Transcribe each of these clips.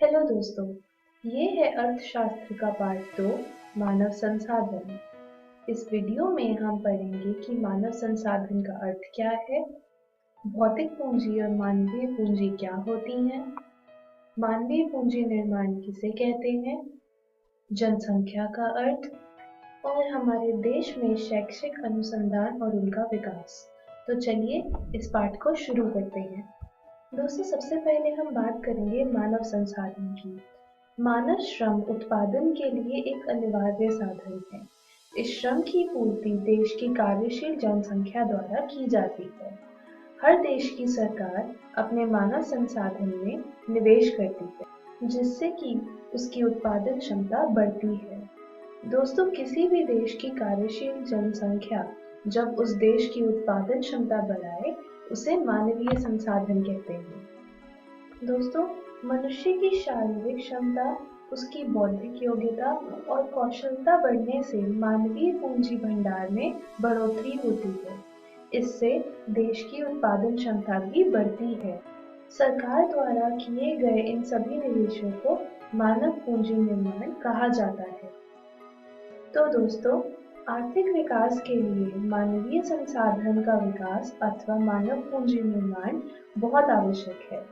Hello दोस्तों, ये है अर्थशास्त्र का पार्ट 2 मानव संसाधन। इस वीडियो में हम पढ़ेंगे कि मानव संसाधन का अर्थ क्या है, भौतिक पूंजी और मानवीय पूंजी क्या होती हैं, मानवीय पूंजी निर्माण किसे कहते हैं, जनसंख्या का अर्थ और हमारे देश में शैक्षिक अनुसंधान और उनका विकास। तो चलिए इस पाठ को शुरू करते हैं। दोस्तों, सबसे पहले हम बात करेंगे मानव संसाधन की। मानव श्रम उत्पादन के लिए एक अनिवार्य साधन है। इस श्रम की पूर्ति देश की कार्यशील जनसंख्या द्वारा की जाती है। हर देश की सरकार अपने मानव संसाधन में निवेश करती है, जिससे कि उसकी उत्पादन क्षमता बढ़ती है। दोस्तों, किसी भी देश की कार्यशील जनसंख्या जब उस देश की उत्पादन क्षमता बढ़ाए, उसे मानवीय संसाधन कहते हैं। दोस्तों, मनुष्य की शारीरिक क्षमता, उसकी बौद्धिक योग्यता और कौशलता बढ़ने से मानवीय पूंजी भंडार में बढ़ोतरी होती है। इससे देश की उत्पादन क्षमता भी बढ़ती है। सरकार द्वारा किए गए इन सभी निवेशों को मानव पूंजी निर्माण कहा जाता है। तो दोस्तों, आर्थिक विकास के लिए मानवीय संसाधन का विकास अथवा मानव पूंजी निर्माण बहुत आवश्यक है।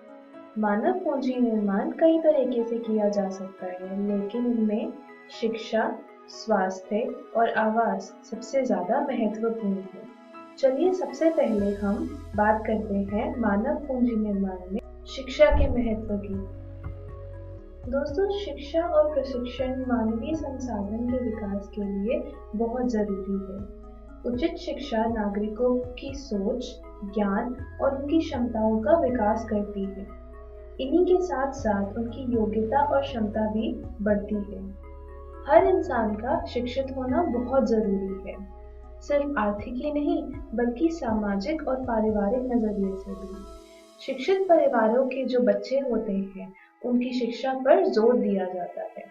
मानव पूंजी निर्माण कई तरीके से किया जा सकता है, लेकिन इनमें शिक्षा, स्वास्थ्य और आवास सबसे ज्यादा महत्वपूर्ण है। चलिए सबसे पहले हम बात करते हैं मानव पूंजी निर्माण में शिक्षा के महत्व की। दोस्तों, शिक्षा और प्रशिक्षण मानवीय संसाधन के विकास के लिए बहुत जरूरी है। उचित शिक्षा नागरिकों की सोच, ज्ञान और उनकी क्षमताओं का विकास करती है। इन्हीं के साथ साथ उनकी योग्यता और क्षमता भी बढ़ती है। हर इंसान का शिक्षित होना बहुत जरूरी है, सिर्फ आर्थिक ही नहीं बल्कि सामाजिक और पारिवारिक नजरिए से भी। शिक्षित परिवारों के जो बच्चे होते हैं, उनकी शिक्षा पर जोर दिया जाता है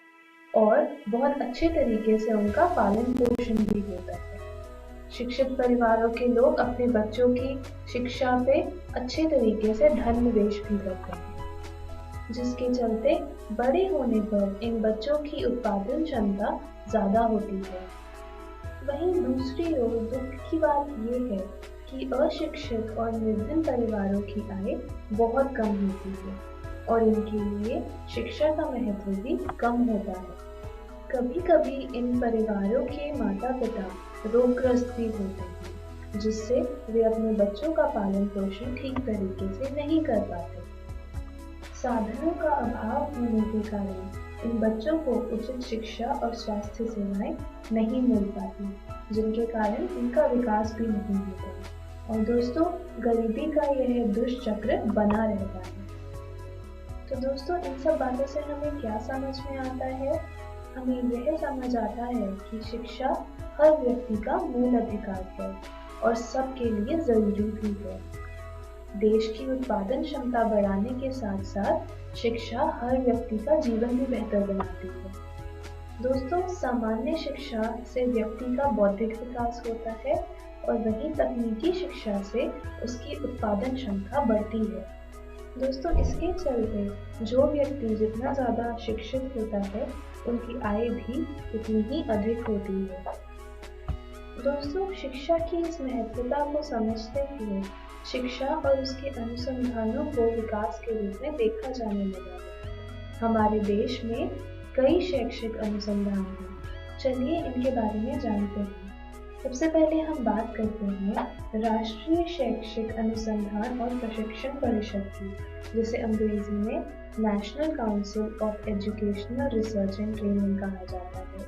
और बहुत अच्छे तरीके से उनका पालन पोषण भी होता है। शिक्षित परिवारों के लोग अपने बच्चों की शिक्षा पे अच्छे तरीके से धन निवेश भी करते हैं, जिसके चलते बड़े होने पर इन बच्चों की उत्पादन क्षमता ज्यादा होती है। वहीं दूसरी ओर दुख की बात ये है कि अशिक्षित और निर्धन परिवारों की आय बहुत कम होती है और इनके लिए शिक्षा का महत्व भी कम होता है। कभी कभी इन परिवारों के माता पिता रोगग्रस्त भी होते हैं, जिससे वे अपने बच्चों का पालन पोषण ठीक तरीके से नहीं कर पाते। साधनों का अभाव होने के कारण इन बच्चों को उचित शिक्षा और स्वास्थ्य सेवाएं नहीं मिल पाती, जिनके कारण इनका विकास भी नहीं होता और दोस्तों, गरीबी का यह दुष्चक्र बना रहता है। तो दोस्तों, इन सब बातों से हमें क्या समझ में आता है? हमें यह समझ आता है कि शिक्षा हर व्यक्ति का मूल अधिकार है और सबके लिए जरूरी भी है। देश की उत्पादन क्षमता बढ़ाने के साथ साथ शिक्षा हर व्यक्ति का जीवन भी बेहतर बनाती है। दोस्तों, सामान्य शिक्षा से व्यक्ति का बौद्धिक विकास होता है और वहीं तकनीकी शिक्षा से उसकी उत्पादन क्षमता बढ़ती है। दोस्तों, इसके चलते जो व्यक्ति जितना ज्यादा शिक्षित होता है, उनकी आय भी उतनी ही अधिक होती है। दोस्तों, शिक्षा की इस महत्वता को समझते हुए शिक्षा और उसके अनुसंधानों को विकास के रूप में देखा जाने लगा है। हमारे देश में कई शैक्षिक अनुसंधान हैं। चलिए इनके बारे में जानते हैं। सबसे पहले हम बात करते हैं राष्ट्रीय शैक्षिक अनुसंधान और प्रशिक्षण परिषद की, जिसे अंग्रेजी में national council of educational research and training कहा जाता है।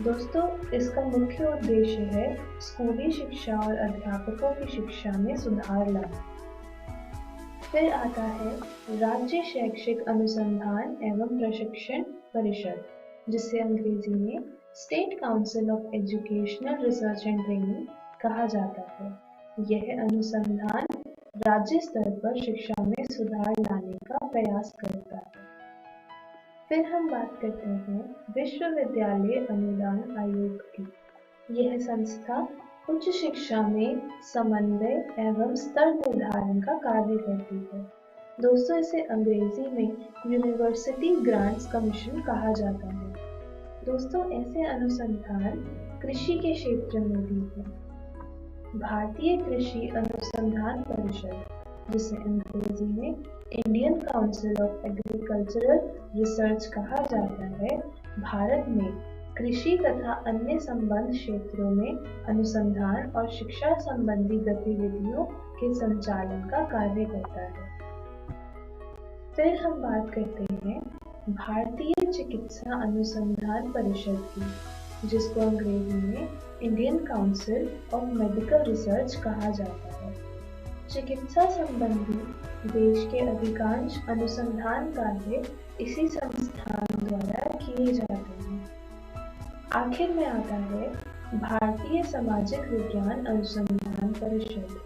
दोस्तों, इसका मुख्य उद्देश्य है स्कूली शिक्षा और अध्यापकों की शिक्षा में सुधार लाना। फिर आता है राज्य शैक्षिक अनुसंधान एवं प्रशिक्षण परिषद, जिसे अंग्रेजी में state council of educational research and training कहा जाता है। यह अनुसंधान राज्य स्तर पर शिक्षा में सुधार लाने का प्रयास करता है। फिर हम बात करते हैं विश्वविद्यालय अनुदान आयोग की। यह संस्था उच्च शिक्षा में समन्वय एवं स्तर निर्धारण का कार्य करती है। दोस्तों इसे अंग्रेजी में यूनिवर्सिटी ग्रांट्स कमीशन कहा जाता है। दोस्तों ऐसे अनुसंधान कृषि के क्षेत्र में भी है। भारतीय कृषि अनुसंधान परिषद, जिसे अंग्रेजी में Indian council of agricultural research कहा जाता है, भारत में कृषि तथा अन्य संबद्ध क्षेत्रों में अनुसंधान और शिक्षा संबंधी गतिविधियों के संचालन का कार्य करता है। फिर हम बात करते हैं भारतीय चिकित्सा अनुसंधान परिषद की, जिसको अंग्रेजी में Indian council of medical research कहा जाता है। चिकित्सा संबंधी देश के अधिकांश अनुसंधान कार्य इसी संस्थान द्वारा किए जाते हैं। आखिर में आता है भारतीय सामाजिक विज्ञान अनुसंधान परिषद,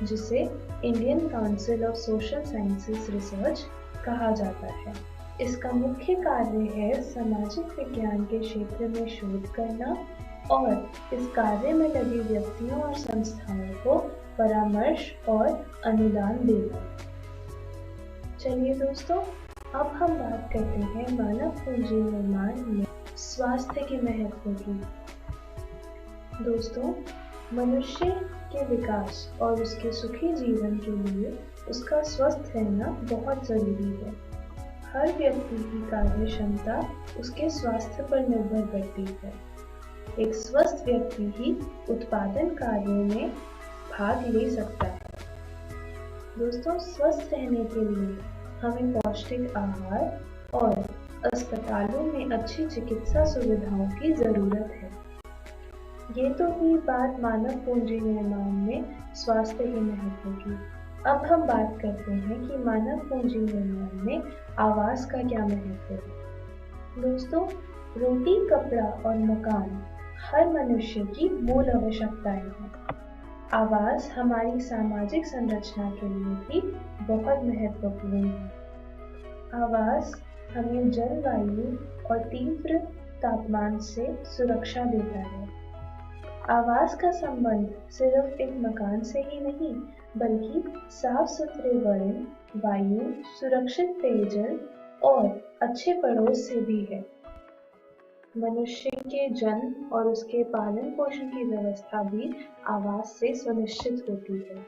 जिसे Indian council of social sciences research कहा जाता है। इसका मुख्य कार्य है सामाजिक विज्ञान के क्षेत्र में शोध करना और इस कार्य में लगे व्यक्तियों और संस्थाओं को परामर्श और अनुदान देना। चलिए दोस्तों, अब हम बात करते हैं मानव पूंजी निर्माण में स्वास्थ्य के महत्व की। दोस्तों, मनुष्य के विकास और उसके सुखी जीवन के लिए उसका स्वस्थ रहना बहुत जरूरी है। हर व्यक्ति की कार्य क्षमता उसके स्वास्थ्य पर निर्भर करती है। एक स्वस्थ व्यक्ति ही उत्पादन कार्यों में भाग ले सकता है। दोस्तों, स्वस्थ रहने के लिए हमें पौष्टिक आहार और अस्पतालों में अच्छी चिकित्सा सुविधाओं की जरूरत है। ये तो हुई बात मानव पूंजी निर्माण में स्वास्थ्य के महत्व की। अब हम बात करते हैं कि मानव पूंजी निर्माण में आवास का क्या महत्व है। दोस्तों, रोटी, कपड़ा और मकान हर मनुष्य की मूल आवश्यकताएं हैं। आवास हमारी सामाजिक संरचना के लिए भी बहुत महत्वपूर्ण है। आवास हमें जलवायु और तीव्र तापमान से सुरक्षा देता है। आवास का संबंध सिर्फ एक मकान से ही नहीं, बल्कि साफ सुथरे वर्ण, वायु, सुरक्षित पेयजल और अच्छे पड़ोस से भी है। मनुष्य के जन्म और उसके पालन पोषण की व्यवस्था भी आवास से सुनिश्चित होती है।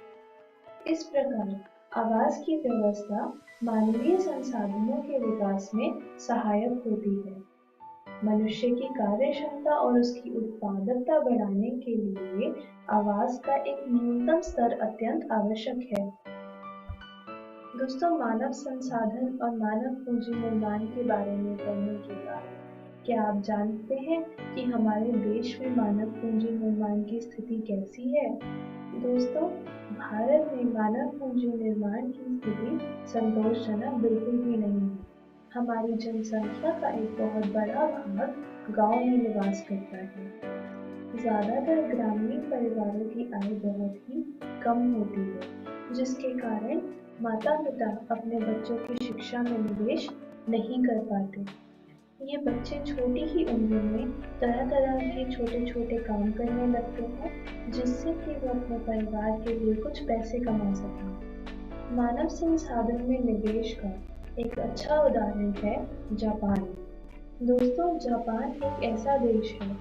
इस प्रकार आवास की व्यवस्था मानवीय संसाधनों के विकास में सहायक होती है। मनुष्य की कार्य क्षमता और उसकी उत्पादकता बढ़ाने के लिए आवास का एक न्यूनतम स्तर अत्यंत आवश्यक है। दोस्तों, मानव संसाधन और मानव पूंजी निर्माण के बारे में पढ़ने के बाद क्या आप जानते हैं कि हमारे देश में मानव पूंजी निर्माण की स्थिति कैसी है? दोस्तों, भारत में मानव पूंजी निर्माण की स्थिति संतोषजनक बिल्कुल भी नहीं है। हमारी जनसंख्या का एक बहुत बड़ा भाग गांव में निवास करता है। ज्यादातर ग्रामीण परिवारों की आय बहुत ही कम होती है, जिसके कारण माता पिता अपने बच्चों की शिक्षा में निवेश नहीं कर पाते। ये बच्चे छोटी ही उम्र में तरह तरह के छोटे छोटे काम करने लगते हैं, जिससे कि वो अपने परिवार के लिए कुछ पैसे कमा सकें। मानव संसाधन में निवेश का एक अच्छा उदाहरण है जापान। दोस्तों, जापान एक ऐसा देश है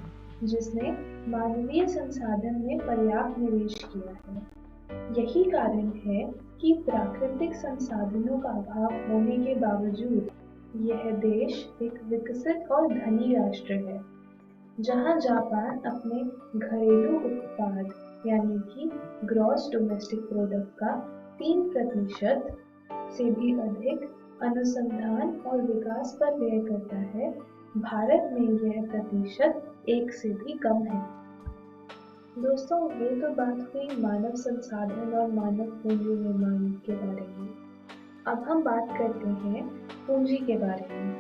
जिसने मानवीय संसाधन में पर्याप्त निवेश किया है। यही कारण है कि प्राकृतिक संसाधनों का अभाव होने के बावजूद यह देश एक विकसित और धनी राष्ट्र है। जहां जापान अपने घरेलू उत्पाद यानी कि ग्रॉस डोमेस्टिक प्रोडक्ट का 3% से भी अधिक अनुसंधान और विकास पर व्यय करता है, भारत में यह प्रतिशत 1 से भी कम है। दोस्तों, ये तो बात हुई मानव संसाधन और मानव पूंजी निर्माण के बारे में। अब हम बात करते हैं पूंजी के बारे में।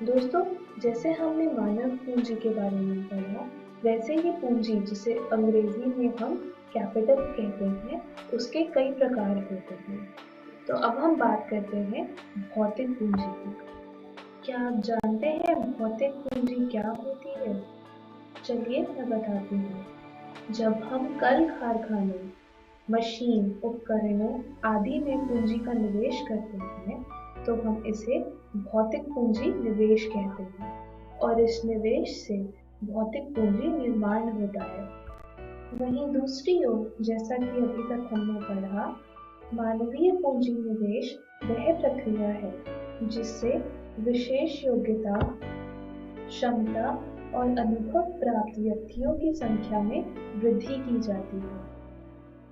दोस्तों, जैसे हमने मानव पूंजी के बारे में पढ़ा, वैसे ही पूंजी, जिसे अंग्रेजी में हम कैपिटल कहते हैं, उसके कई प्रकार होते हैं। तो अब हम बात करते हैं भौतिक पूंजी की। क्या आप जानते हैं भौतिक पूंजी क्या होती है? चलिए मैं बताती हूँ। जब हम कल कारखानों मशीन, उपकरणों आदि में पूंजी का निवेश करते हैं तो हम इसे भौतिक पूंजी निवेश कहते हैं और इस निवेश से भौतिक पूंजी निर्माण होता है। वहीं दूसरी ओर, जैसा कि अभी तक हमने पढ़ा, मानवीय पूंजी निवेश वह प्रक्रिया है जिससे विशेष योग्यता, क्षमता और अनुभव प्राप्त व्यक्तियों की संख्या में वृद्धि की जाती है।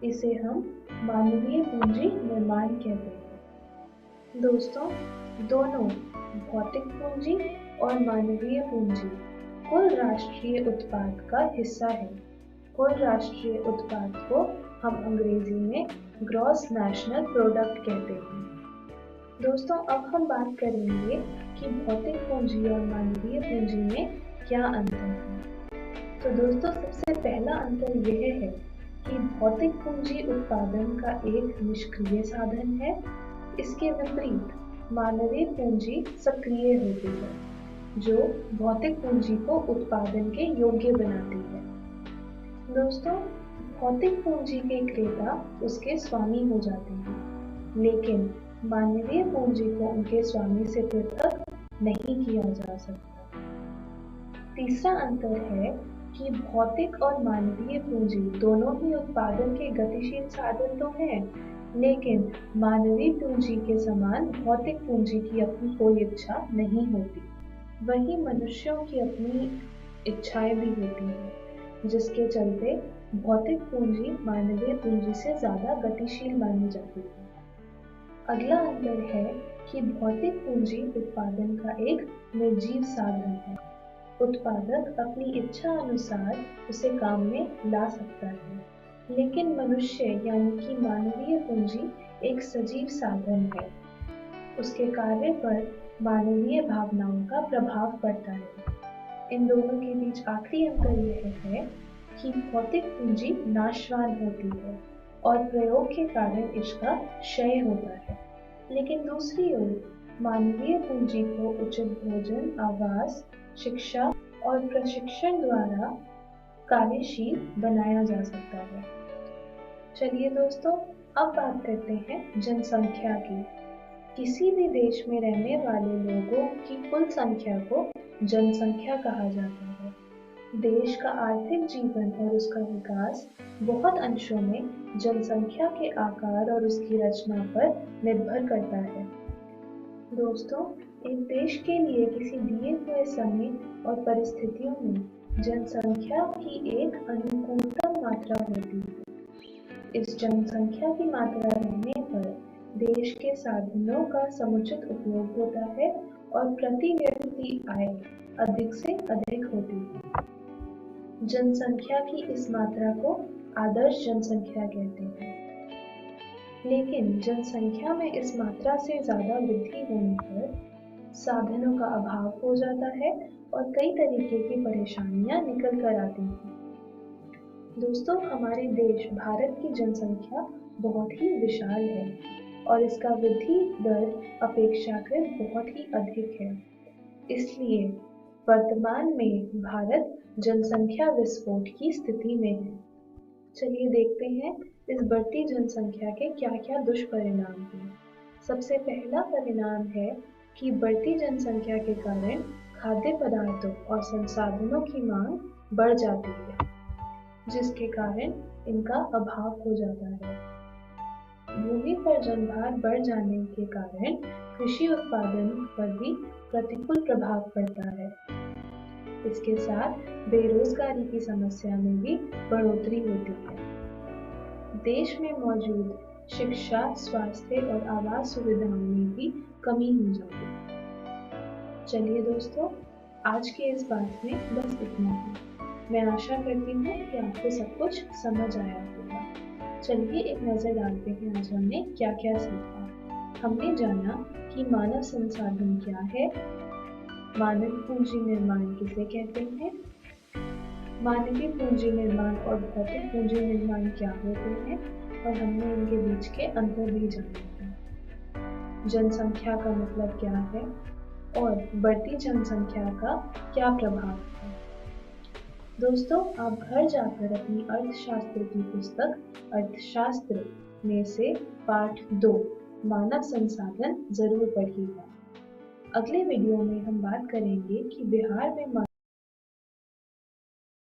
इसे हम मानवीय पूंजी निर्माण कहते हैं। दोस्तों, दोनों भौतिक पूंजी और मानवीय पूंजी कुल राष्ट्रीय उत्पाद का हिस्सा है। कुल राष्ट्रीय उत्पाद को हम अंग्रेजी में ग्रॉस नेशनल प्रोडक्ट कहते हैं। दोस्तों, अब हम बात करेंगे कि भौतिक पूंजी और मानवीय पूंजी में क्या अंतर है। तो दोस्तों, सबसे पहला अंतर यह है कि भौतिक पूंजी उत्पादन का एक निष्क्रिय साधन है। इसके विपरीत मानवीय पूंजी सक्रिय होती है, जो भौतिक पूंजी को उत्पादन के योग्य बनाती है। दोस्तों, भौतिक पूंजी के क्रेता उसके स्वामी हो जाते हैं, लेकिन मानवीय पूंजी को उनके स्वामी से पृथक नहीं किया जा सकता। तीसरा अंतर है कि भौतिक और मानवीय पूंजी दोनों ही उत्पादन के गतिशील साधन तो हैं, लेकिन मानवीय पूंजी के समान भौतिक पूंजी की अपनी कोई इच्छा नहीं होती। वहीं मनुष्यों की अपनी इच्छाएं भी होती हैं, जिसके चलते भौतिक पूंजी मानवीय पूंजी से ज्यादा गतिशील मानी जाती है। अगला अंतर है कि भौतिक पूंजी उत्पादन का एक निर्जीव साधन है। उत्पादक अपनी इच्छा अनुसार उसे काम में ला सकता है, लेकिन मनुष्य यानी कि मानवीय पूंजी एक सजीव साधन है। उसके कार्य पर मानवीय भावनाओं का प्रभाव पड़ता है। इन दोनों के बीच आखिरी अंतर यह है कि भौतिक पूंजी नाशवान होती है और प्रयोग के कारण इसका क्षय होता है, लेकिन दूसरी ओर मानवीय पूंजी को उचित भोजन, आवास, शिक्षा और प्रशिक्षण द्वारा कार्यशील बनाया जा सकता है। चलिए दोस्तों, अब बात करते हैं जनसंख्या की। किसी भी देश में रहने वाले लोगों की कुल संख्या को जनसंख्या कहा जाता है। देश का आर्थिक जीवन और उसका विकास बहुत अंशों में जनसंख्या के आकार और उसकी रचना पर निर्भर करता है। दोस्तों, एक देश के लिए किसी दिए हुए समय और परिस्थितियों में जनसंख्या की एक अनुकूलतम मात्रा होती है। इस जनसंख्या की मात्रा रहने पर देश के साधनों का समुचित उपयोग होता है और प्रति व्यक्ति आय अधिक से अधिक होती है। जनसंख्या की इस मात्रा को आदर्श जनसंख्या कहते हैं, लेकिन जनसंख्या में इस मात्रा से ज्यादा वृद्धि होने पर साधनों का अभाव हो जाता है और कई तरीके की परेशानियां निकल कर आती हैं। दोस्तों, हमारे देश भारत की जनसंख्या बहुत ही विशाल है और इसका वृद्धि दर अपेक्षाकृत बहुत ही अधिक है। इसलिए वर्तमान में भारत जनसंख्या विस्फोट की स्थिति में है। चलिए देखते हैं इस बढ़ती जनसंख्या के क्या-क्या दुष्परिणाम हैं। सबसे पहला परिणाम है कि बढ़ती जनसंख्या के कारण खाद्य पदार्थों और संसाधनों की मांग बढ़ जाती है, जिसके कारण इनका अभाव हो जाता है। भूमि पर जनभार बढ़ जाने के कारण कृषि उत्पादन पर भी प्रतिकूल प्रभाव पड़ता है। इसके साथ बेरोजगारी की समस्या में भी बढ़ोतरी होती है। देश में मौजूद शिक्षा, स्वास्थ्य और आवास सुविधाओं में भी कमी हो जाती है। चलिए दोस्तों, आज के इस बात में बस इतना ही। मैं आशा करती हूँ कि आपको सब कुछ समझ आया होगा। चलिए एक नजर डालते हैं आज हमने क्या क्या सीखा। हमने जाना कि मानव संसाधन क्या है, मानव पूंजी निर्माण किसे कहते हैं, मानवीय पूंजी निर्माण और भौतिक पूंजी निर्माण क्या होते हैं, और हमने इनके बीच के अंतर भी जाने हैं। जनसंख्या का मतलब क्या है और बढ़ती जनसंख्या का क्या प्रभाव है। दोस्तों, आप घर जाकर अपनी अर्थशास्त्र की पुस्तक अर्थशास्त्र में से पाठ 2 मानव संसाधन जरूर पढ़िएगा। अगले वीडियो में हम बात करेंगे कि बिहार में